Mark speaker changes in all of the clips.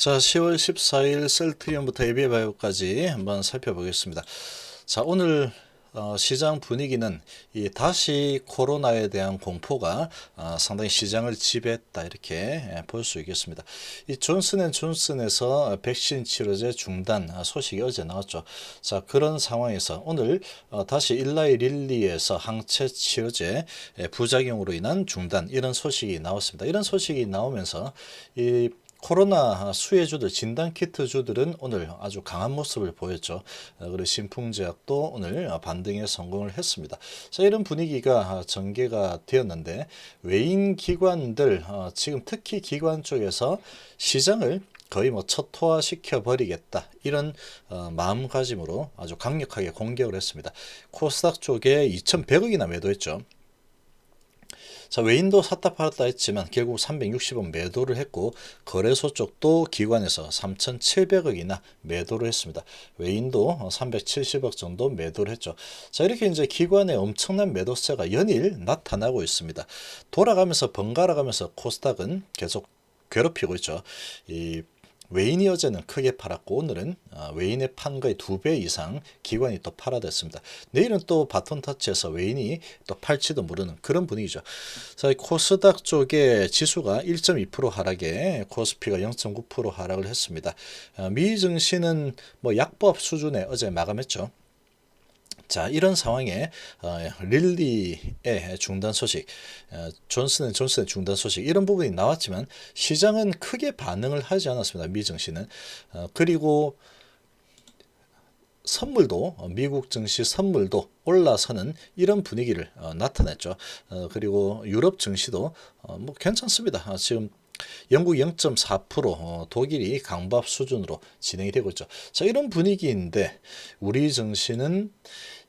Speaker 1: 자, 10월 14일 셀트리온부터 AB바이오까지 한번 살펴보겠습니다. 자, 오늘 시장 분위기는 다시 코로나에 대한 공포가 상당히 시장을 지배했다 이렇게 볼 수 있겠습니다. 이 존슨앤존슨에서 백신 치료제 중단 소식이 어제 나왔죠. 자, 그런 상황에서 오늘 다시 일라이 릴리에서 항체 치료제 부작용으로 인한 중단 이런 소식이 나왔습니다. 이런 소식이 나오면서 이 코로나 수혜주들, 진단키트주들은 오늘 아주 강한 모습을 보였죠. 그리고 신풍제약도 오늘 반등에 성공을 했습니다. 자, 이런 분위기가 전개가 되었는데 외인 기관들, 지금 특히 기관 쪽에서 시장을 거의 초토화시켜 버리겠다 이런 마음가짐으로 아주 강력하게 공격을 했습니다. 코스닥 쪽에 2,100억이나 매도했죠. 자, 외인도 샀다 팔았다 했지만 결국 360원 매도를 했고 거래소 쪽도 기관에서 3,700억이나 매도를 했습니다. 외인도 370억 정도 매도를 했죠. 자, 이렇게 이제 기관의 엄청난 매도세가 연일 나타나고 있습니다. 돌아가면서 번갈아 가면서 코스닥은 계속 괴롭히고 있죠. 이 외인이 어제는 크게 팔았고 오늘은 외인의 판 거의 2배 이상 기관이 또 팔아댔습니다. 내일은 또 바톤 터치해서 외인이 또 팔지도 모르는 그런 분위기죠. 자, 코스닥 쪽에 지수가 1.2% 하락에 코스피가 0.9% 하락을 했습니다. 미 증시는 약보합 수준에 어제 마감했죠. 자, 이런 상황에 릴리의 중단 소식, 존슨앤존슨의 중단 소식 이런 부분이 나왔지만 시장은 크게 반응을 하지 않았습니다. 미 증시는. 그리고 선물도 미국 증시 선물도 올라서는 이런 분위기를 나타냈죠. 그리고 유럽 증시도 괜찮습니다. 지금 영국 0.4%, 독일이 강보합 수준으로 진행이 되고 있죠. 자, 이런 분위기인데 우리 증시는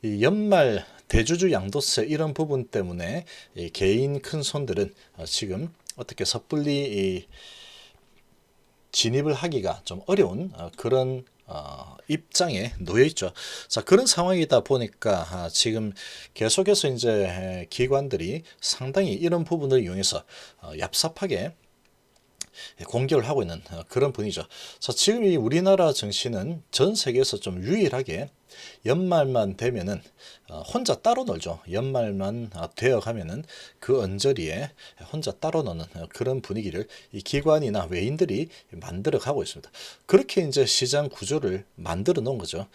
Speaker 1: 이 연말 대주주 양도세 이런 부분 때문에 개인 큰 손들은 지금 어떻게 섣불리 진입을 하기가 좀 어려운 그런 입장에 놓여 있죠. 자, 그런 상황이다 보니까 지금 계속해서 이제 기관들이 상당히 이런 부분을 이용해서 얍삽하게 공격을 하고 있는 그런 분위기죠. 자, 지금 이 우리나라 증시는 전 세계에서 좀 유일하게 연말만 되면은 혼자 따로 놀죠. 연말만 되어 가면은 그 언저리에 혼자 따로 노는 그런 분위기를 이 기관이나 외인들이 만들어 가고 있습니다. 그렇게 이제 시장 구조를 만들어 놓은 거죠.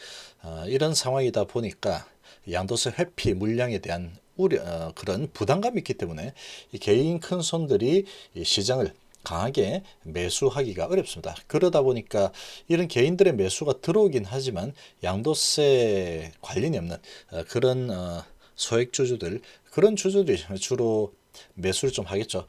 Speaker 1: 이런 상황이다 보니까 양도세 회피 물량에 대한 우려, 그런 부담감이 있기 때문에 이 개인 큰 손들이 이 시장을 강하게 매수하기가 어렵습니다. 그러다 보니까 이런 개인들의 매수가 들어오긴 하지만 양도세 관련이 없는 그런 소액주주들 그런 주주들이 주로 매수를 좀 하겠죠.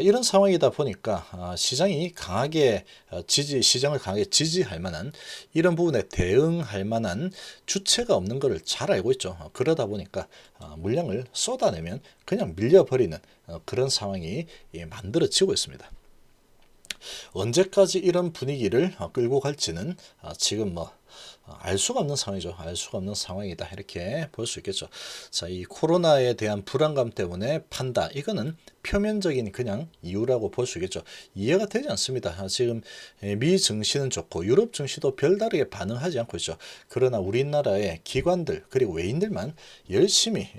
Speaker 1: 이런 상황이다 보니까 시장이 강하게 시장을 강하게 지지할 만한 이런 부분에 대응할 만한 주체가 없는 것을 잘 알고 있죠. 그러다 보니까 물량을 쏟아내면 그냥 밀려버리는 그런 상황이 만들어지고 있습니다. 언제까지 이런 분위기를 끌고 갈지는 지금 알 수가 없는 상황이죠. 알 수가 없는 상황이다. 이렇게 볼 수 있겠죠. 자, 이 코로나에 대한 불안감 때문에 판다. 이거는 표면적인 그냥 이유라고 볼 수 있겠죠. 이해가 되지 않습니다. 지금 미 증시는 좋고 유럽 증시도 별다르게 반응하지 않고 있죠. 그러나 우리나라의 기관들 그리고 외인들만 열심히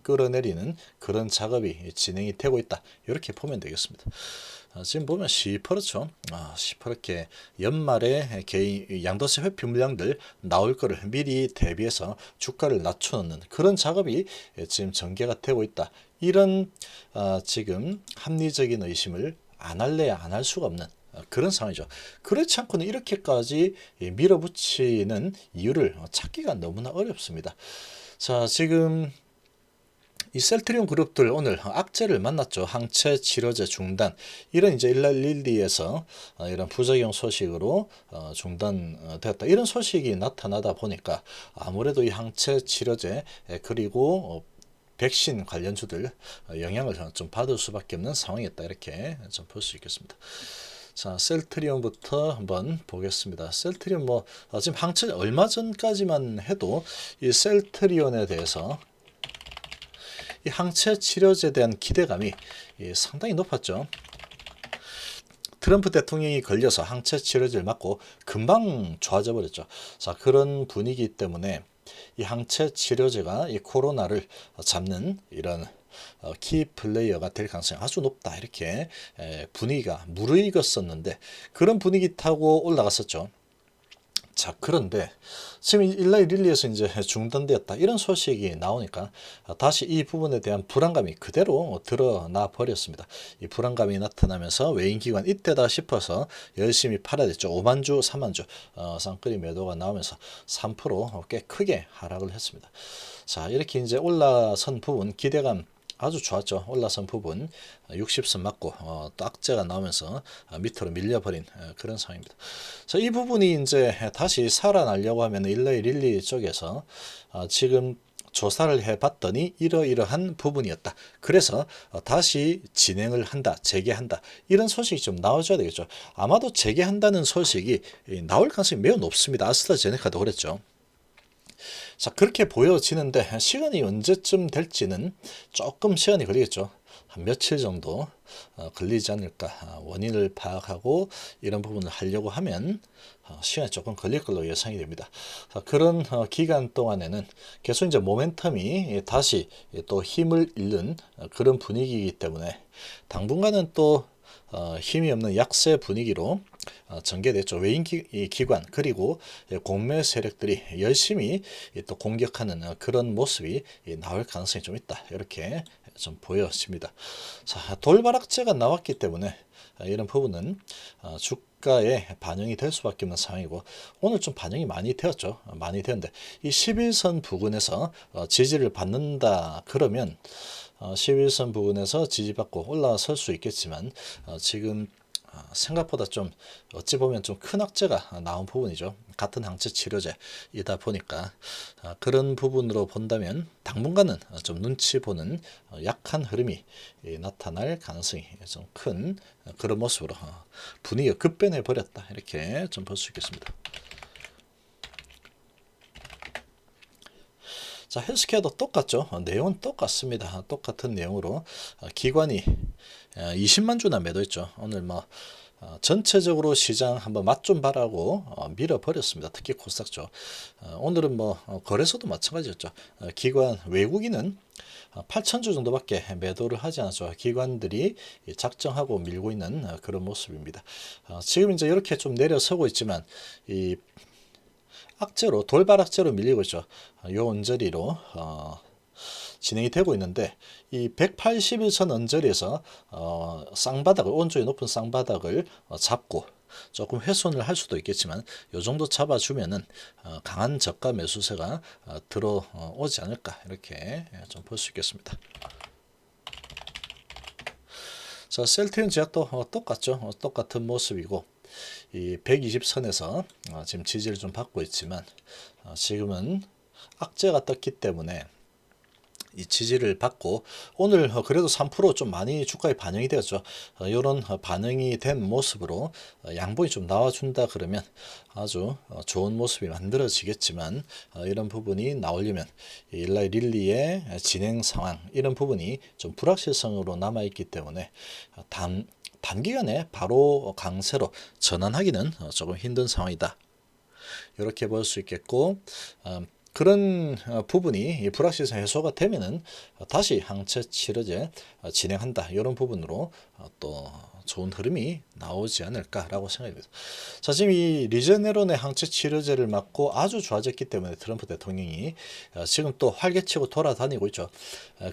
Speaker 1: 끌어내리는 그런 작업이 진행이 되고 있다. 이렇게 보면 되겠습니다. 지금 보면 시퍼렇죠. 시퍼렇게 연말에 개인 양도세 회피 물량들 나올 거를 미리 대비해서 주가를 낮춰놓는 그런 작업이 지금 전개가 되고 있다. 이런 지금 합리적인 의심을 안 할래야 안 할 수가 없는 그런 상황이죠. 그렇지 않고는 이렇게까지 밀어붙이는 이유를 찾기가 너무나 어렵습니다. 자, 지금 이 셀트리온 그룹들 오늘 악재를 만났죠. 항체 치료제 중단 이런 이제 일랄릴리에서 이런 부작용 소식으로 중단되었다. 이런 소식이 나타나다 보니까 아무래도 이 항체 치료제 그리고 백신 관련주들 영향을 좀 받을 수밖에 없는 상황이었다. 이렇게 좀 볼 수 있겠습니다. 자, 셀트리온부터 한번 보겠습니다. 셀트리온 지금 항체 얼마 전까지만 해도 이 셀트리온에 대해서 이 항체 치료제에 대한 기대감이 상당히 높았죠. 트럼프 대통령이 걸려서 항체 치료제를 맞고 금방 좋아져 버렸죠. 자, 그런 분위기 때문에 이 항체 치료제가 이 코로나를 잡는 이런 키 플레이어가 될 가능성이 아주 높다, 이렇게 분위기가 무르익었었는데 그런 분위기 타고 올라갔었죠. 자, 그런데 지금 일라이 릴리에서 이제 중단되었다, 이런 소식이 나오니까 다시 이 부분에 대한 불안감이 그대로 드러나 버렸습니다. 이 불안감이 나타나면서 외인기관 이때다 싶어서 열심히 팔아야 됐죠. 5만 주, 4만 주 쌍끌이 매도가 나오면서 3%꽤 크게 하락을 했습니다. 자, 이렇게 이제 올라선 부분 기대감 아주 좋았죠. 올라선 부분 60선 맞고 또 악재가 나오면서 밑으로 밀려버린 그런 상황입니다. 자, 이 부분이 이제 다시 살아나려고 하면 일라이 릴리 쪽에서 지금 조사를 해봤더니 이러이러한 부분이었다. 그래서 다시 진행을 한다, 재개한다, 이런 소식이 좀 나와줘야 되겠죠. 아마도 재개한다는 소식이 나올 가능성이 매우 높습니다. 아스트라제네카도 그랬죠. 자, 그렇게 보여지는데 시간이 언제쯤 될지는 조금 시간이 걸리겠죠. 한 며칠 정도 걸리지 않을까. 원인을 파악하고 이런 부분을 하려고 하면 시간이 조금 걸릴 걸로 예상이 됩니다. 그런 기간 동안에는 계속 이제 모멘텀이 다시 또 힘을 잃는 그런 분위기이기 때문에 당분간은 또 힘이 없는 약세 분위기로 전개됐죠. 외인 기관 그리고 공매 세력들이 열심히 또 공격하는 그런 모습이 나올 가능성이 좀 있다, 이렇게 좀 보여집니다. 자, 돌발악재가 나왔기 때문에 이런 부분은 주가에 반영이 될 수밖에 없는 상황이고, 오늘 좀 반영이 많이 되었죠. 많이 되었는데 이 11선 부근에서 지지를 받는다 그러면 11선 부근에서 지지받고 올라설 수 있겠지만 지금 생각보다 좀 어찌 보면 좀 큰 악재가 나온 부분이죠. 같은 항체 치료제이다 보니까 그런 부분으로 본다면 당분간은 좀 눈치 보는 약한 흐름이 나타날 가능성이 좀 큰 그런 모습으로 분위기가 급변해 버렸다, 이렇게 좀 볼 수 있겠습니다. 자, 헬스케어도 똑같죠. 내용은 똑같습니다. 똑같은 내용으로 기관이 20만 주나 매도했죠. 오늘 뭐 전체적으로 시장 한번 맛 좀 봐라고 밀어버렸습니다. 특히 코스닥죠. 오늘은 뭐 거래소도 마찬가지였죠. 기관 외국인은 8,000주 정도밖에 매도를 하지 않았죠. 기관들이 작정하고 밀고 있는 그런 모습입니다. 지금 이제 이렇게 좀 내려서고 있지만 이 악재로, 돌발 악재로 밀리고 있죠. 요 언저리로 진행이 되고 있는데 이 181선 언저리에서 쌍바닥을, 오른쪽에 높은 쌍바닥을 잡고 조금 훼손을 할 수도 있겠지만 요 정도 잡아주면은 강한 저가 매수세가 들어오지 않을까, 이렇게 좀 볼 수 있겠습니다. 자, 셀트리온 제약도 똑같죠. 똑같은 모습이고 이 120선에서 지금 지지를 좀 받고 있지만 지금은 악재가 떴기 때문에 이 지지를 받고 오늘 그래도 3% 좀 많이 주가에 반영이 되었죠. 이런 반영이 된 모습으로 양봉이 좀 나와준다 그러면 아주 좋은 모습이 만들어지겠지만 이런 부분이 나오려면 일라이 릴리의 진행 상황, 이런 부분이 좀 불확실성으로 남아있기 때문에 단기간에 바로 강세로 전환하기는 조금 힘든 상황이다, 이렇게 볼 수 있겠고, 그런 부분이 불확실성 해소가 되면은 다시 항체 치료제 진행한다, 이런 부분으로 또 좋은 흐름이 나오지 않을까라고 생각합니다. 자, 지금 이 리제네론의 항체 치료제를 맞고 아주 좋아졌기 때문에 트럼프 대통령이 지금 또 활개치고 돌아다니고 있죠.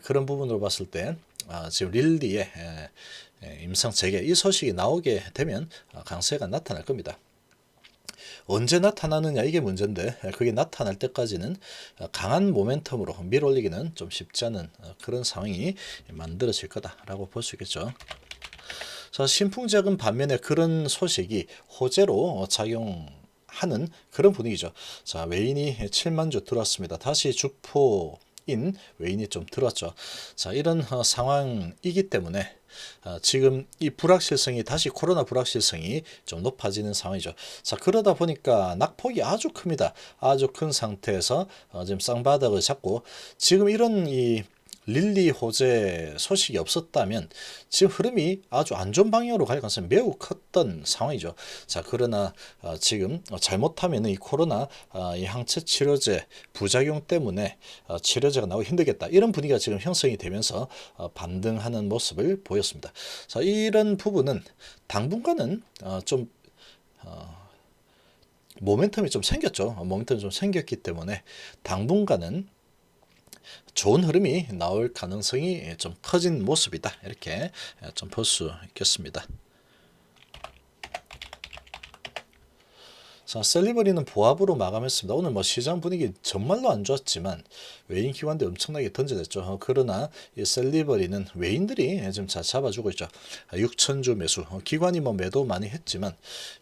Speaker 1: 그런 부분으로 봤을 때 지금 릴리의 임상 재개, 이 소식이 나오게 되면 강세가 나타날 겁니다. 언제 나타나느냐, 이게 문제인데 그게 나타날 때까지는 강한 모멘텀으로 밀어올리기는 좀 쉽지 않은 그런 상황이 만들어질 거다라고 볼 수 있겠죠. 자, 신풍제약은 반면에 그런 소식이 호재로 작용하는 그런 분위기죠. 자, 외인이 7만 주 들어왔습니다. 다시 주포인 외인이 좀 들어왔죠. 자, 이런 상황이기 때문에 지금 이 불확실성이, 다시 코로나 불확실성이 좀 높아지는 상황이죠. 자, 그러다 보니까 낙폭이 아주 큽니다. 아주 큰 상태에서 지금 쌍바닥을 잡고 지금 이런 이 릴리 호재 소식이 없었다면 지금 흐름이 아주 안 좋은 방향으로 갈 가능성이 매우 컸던 상황이죠. 자, 그러나 지금 잘못하면 이 코로나 이 항체 치료제 부작용 때문에 치료제가 나오기 힘들겠다, 이런 분위기가 지금 형성이 되면서 반등하는 모습을 보였습니다. 자, 이런 부분은 당분간은 좀 모멘텀이 좀 생겼죠. 모멘텀이 좀 생겼기 때문에 당분간은 좋은 흐름이 나올 가능성이 좀 커진 모습이다, 이렇게 좀 볼 수 있겠습니다. 자, 셀리버리는 보합으로 마감했습니다. 오늘 뭐 시장 분위기 정말로 안 좋았지만 외인 기관들 엄청나게 던져냈죠. 그러나 이 셀리버리는 외인들이 지금 잘 잡아주고 있죠. 6천주 매수. 기관이 뭐 매도 많이 했지만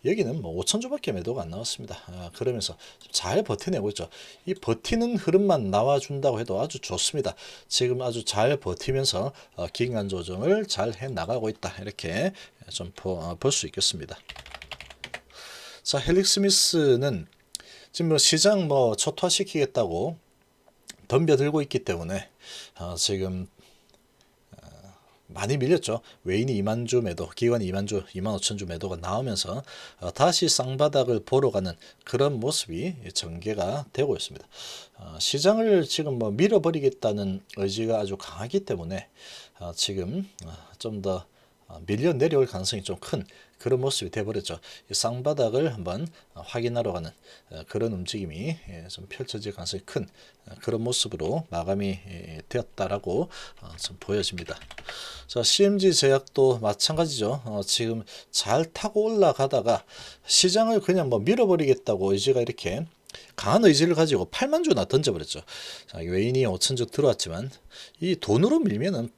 Speaker 1: 여기는 뭐 5천주밖에 매도가 안 나왔습니다. 그러면서 잘 버텨내고 있죠. 이 버티는 흐름만 나와준다고 해도 아주 좋습니다. 지금 아주 잘 버티면서 기간 조정을 잘 해 나가고 있다, 이렇게 좀 볼 수 있겠습니다. 자, 헬릭스미스는 지금 뭐 시장 뭐 초토화시키겠다고 덤벼들고 있기 때문에 지금 많이 밀렸죠. 외인이 2만주 매도, 기관이 2만주, 2만 5천주 매도가 나오면서 다시 쌍바닥을 보러 가는 그런 모습이 전개가 되고 있습니다. 시장을 지금 뭐 밀어버리겠다는 의지가 아주 강하기 때문에 지금 좀 더 밀려 내려올 가능성이 좀 큰 그런 모습이 되어버렸죠. 이 쌍바닥을 한번 확인하러 가는 그런 움직임이 좀 펼쳐질 가능성이 큰 그런 모습으로 마감이 되었다라고 좀 보여집니다. 자, CMG 제약도 마찬가지죠. 지금 잘 타고 올라가다가 시장을 그냥 뭐 밀어버리겠다고 의지가 이렇게 강한 의지를 가지고 8만 주나 던져버렸죠. 자, 외인이 5천주 들어왔지만 이 돈으로 밀면은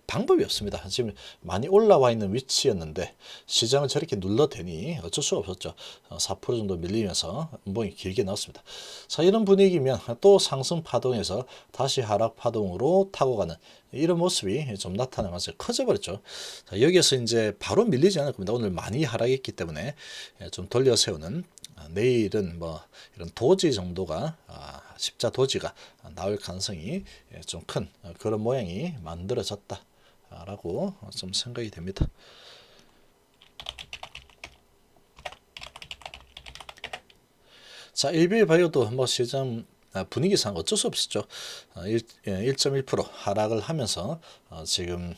Speaker 1: 방법이 없습니다. 지금 많이 올라와 있는 위치였는데 시장을 저렇게 눌러대니 어쩔 수가 없었죠. 4% 정도 밀리면서 음봉이 길게 나왔습니다. 자, 이런 분위기면 또 상승 파동에서 다시 하락 파동으로 타고 가는 이런 모습이 좀 나타나면서 커져버렸죠. 자, 여기에서 이제 바로 밀리지 않을 겁니다. 오늘 많이 하락했기 때문에 좀 돌려 세우는, 내일은 뭐 이런 도지 정도가 십자 도지가 나올 가능성이 좀 큰 그런 모양이 만들어졌다라고 좀 생각이 됩니다. 자, 일비의 바이오도 뭐 시장 분위기상 어쩔 수 없었죠. 1.1% 하락을 하면서 지금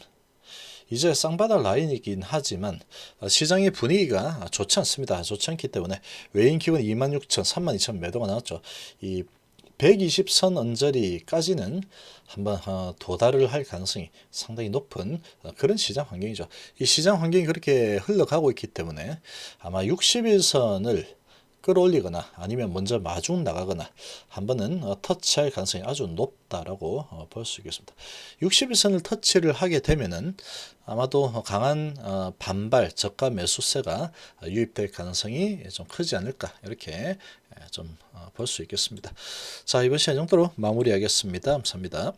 Speaker 1: 이제 쌍바닥 라인이긴 하지만 시장의 분위기가 좋지 않습니다. 좋지 않기 때문에 외인 기관이 26,000, 32,000 매도가 나왔죠. 이 120선 언저리까지는 한번 도달을 할 가능성이 상당히 높은 그런 시장 환경이죠. 이 시장 환경이 그렇게 흘러가고 있기 때문에 아마 60일선을 끌어올리거나 아니면 먼저 마중 나가거나 한 번은 터치할 가능성이 아주 높다라고 볼 수 있겠습니다. 60일선을 터치를 하게 되면은 아마도 강한 반발 저가 매수세가 유입될 가능성이 좀 크지 않을까, 이렇게 좀 볼 수 있겠습니다. 자, 이번 시간 정도로 마무리하겠습니다. 감사합니다.